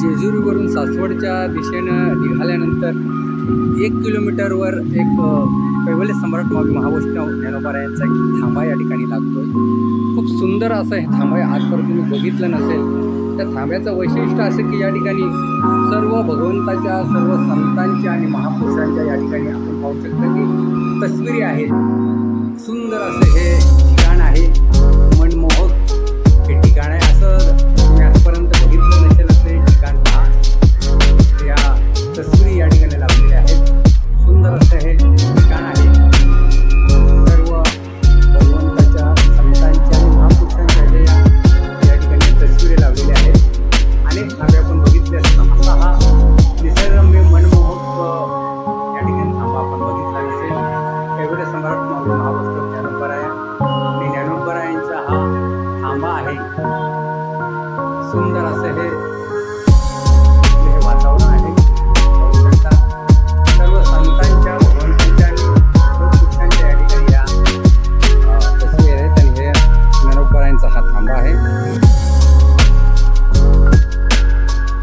जेजुरीवरून सासवडच्या दिशेनं निघाल्यानंतर 1 किलोमीटरवर एक कैवल्य सम्राट स्वामी महावैष्णव ज्ञानोबा यांचा एक थांबा या ठिकाणी लागतोय। खूप सुंदर असं हे थांबा आहे। आजपर्यंत तुम्ही बघितलं नसेल। त्या थांब्याचं वैशिष्ट्य असं की या ठिकाणी सर्व भगवंताच्या, सर्व संतांच्या आणि महापुरुषांच्या या ठिकाणी आपण पाहू शकतो की तस्विरी आहेत। सुंदर असं हे ठिकाण आहे, मनमोहक हे ठिकाण आहे। असं तुम्ही आजपर्यंत बघितलं नसेल असं हे ठिकाण पहा। या तस्विरी या ठिकाणी लावलेल्या आहेत। सुंदर असं हे ठिकाण आहे। सर्व भगवंताच्या, संतांच्या आणि महापुरुषांच्या हे या ठिकाणी तस्विरी लावलेल्या आहेत। अनेक थांबे आपण बघितले असता असा हा निसर्गरम्य मनमोहक या ठिकाणी थांबा आपण बघितला असेल। कैवल्य सम्राट महावैष्णव ज्ञानोबराया आणि ज्ञानोबरायांचा हा थांबा आहे। सुंदर असं हे वातावरण आहे। सर्व संतांच्या, भगवंतांच्या आणि महापुरुषांच्या या ठिकाणी या तस्वीरी आहेत आणि हे ज्ञानोबरायांचा हा थांबा आहे।